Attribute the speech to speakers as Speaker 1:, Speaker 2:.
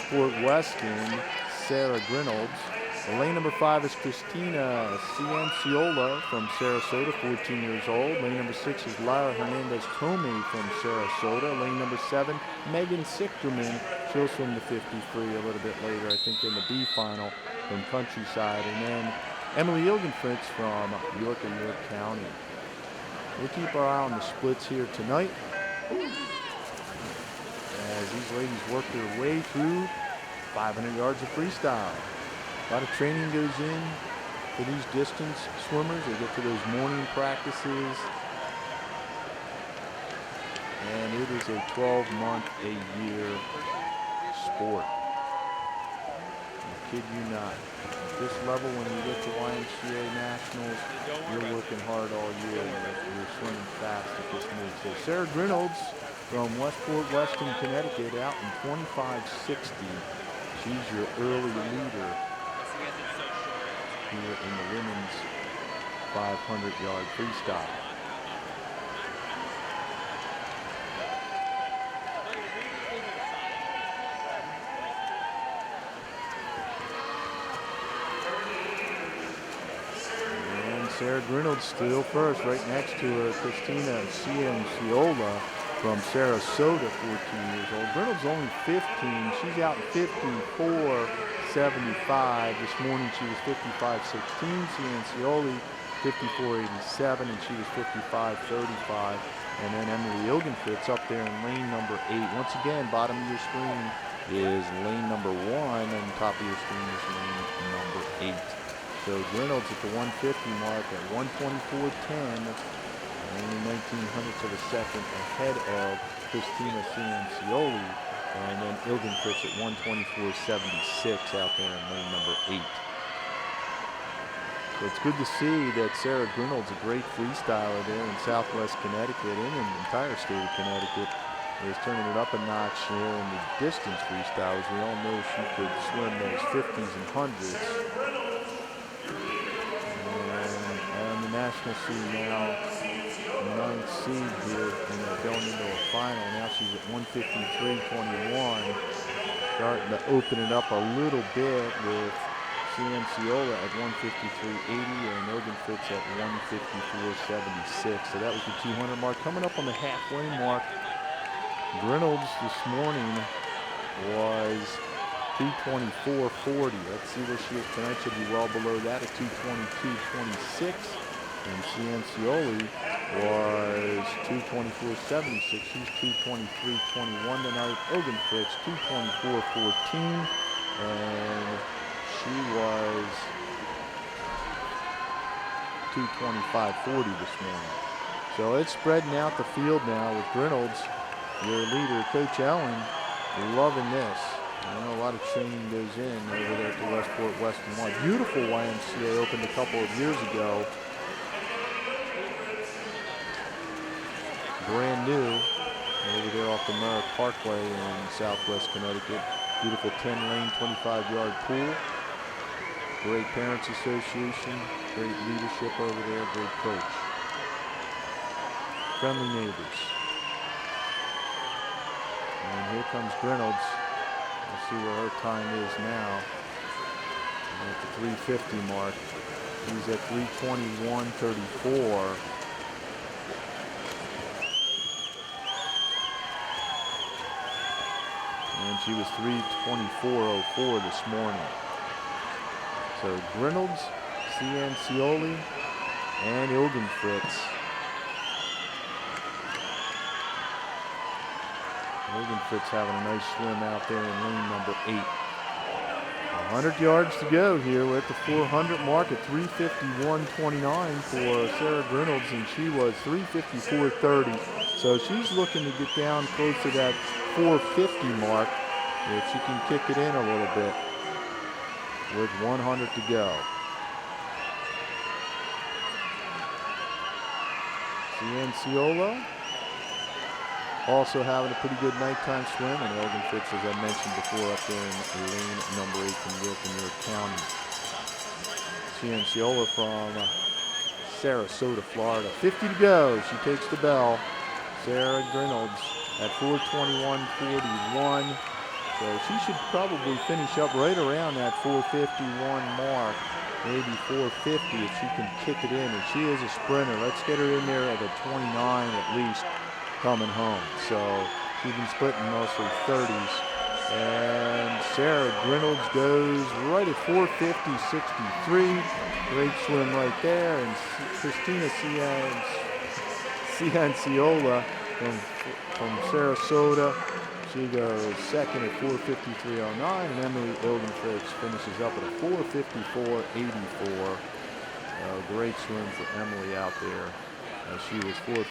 Speaker 1: Westport Weston, Sarah Grinolds. Lane number 5 is Christina Cianciola from Sarasota, 14 years old. Lane number 6 is Lara Hernandez-Tomei from Sarasota. Lane number 7, Megan Sichterman. She'll swim the 53 a little bit later, I think, in the B final from Countryside. And then Emily Ilgenfritz from York and York County. We'll keep our eye on the splits here tonight as these ladies work their way through 500 yards of freestyle. A lot of training goes in for these distance swimmers. They get to those morning practices. And it is a 12-month-a-year sport. I kid you not. At this level, when you get to YMCA Nationals, you're working hard all year and you're swimming fast at this meet. So Sarah Grinolds from Westport Weston, Connecticut, out in 25:60. She's your early leader here in the women's 500-yard freestyle. And Sarah Grinolds still first, right next to her, Christina Cianciola from Sarasota, 14 years old. Grinolds only 15. She's out in 54:75. This morning she was 55:16. Ciancioli 54:87, and she was 55:35. And then Emily Ilgenfritz up there in lane number 8. Once again, bottom of your screen is lane number 1, and top of your screen is lane number 8. So Grinolds at the 150 mark at 124.10. Only 1900ths of a second ahead of Christina Ciancioli, and then Ilgenfritz at 124.76 out there in lane number 8. So it's good to see that Sarah Grinolds, a great freestyler there in Southwest Connecticut and in the entire state of Connecticut, is turning it up a notch here in the distance freestyle. As we all know, she could swim those 50s and 100s. And the national scene now, 9th seed here, and going into a final. Now she's at 153.21. Starting to open it up a little bit with Cianciola at 153.80 and Ilgenfritz at 154.76. So that was the 200 mark. Coming up on the halfway mark, Grinolds this morning was 224.40. Let's see where she is tonight. She'll be well below that at 222.26. And Ciancioli was 224.76. She's 223.21 tonight. Ilgenfritz 224.14, and she was 225.40 this morning. So it's spreading out the field now with Grinolds, your leader, Coach Ellen, loving this. I know a lot of training goes in over there at the Westport Weston Mall. Beautiful YMCA opened a couple of years ago. Brand new over there off the Merrick Parkway in Southwest Connecticut. Beautiful 10-lane, 25-yard pool. Great Parents Association, great leadership over there, great coach. Friendly neighbors. And here comes Grinolds. Let's see where her time is now. At the 350 mark. He's at 321.34. And she was 324.04 this morning. So Grinolds, Ciancioli, and Ilgenfritz. Ilgenfritz having a nice swim out there in lane number 8. 100 yards to go here. We're at the 400 mark at 351.29 for Sarah Grinolds, and she was 354.30. So she's looking to get down close to that 450 mark if she can kick it in a little bit with 100 to go. Cianciola also having a pretty good nighttime swim, and Ilgenfritz, as I mentioned before, up there in lane number 8 from York and York County. Cianciola from Sarasota, Florida. 50 to go. She takes the bell. Sarah Grinolds at 4:21.41. So she should probably finish up right around that 4:51 mark, maybe 4:50 if she can kick it in. And she is a sprinter. Let's get her in there at a 29 at least coming home. So she's been splitting mostly 30s. And Sarah Reynolds goes right at 4:50.63. Great swim right there. And Christina Cianciola from Sarasota, she goes second at 4:53.09. And Emily Ilgenfritz finishes up at a 4:54.84. Great swim for Emily out there. She was 4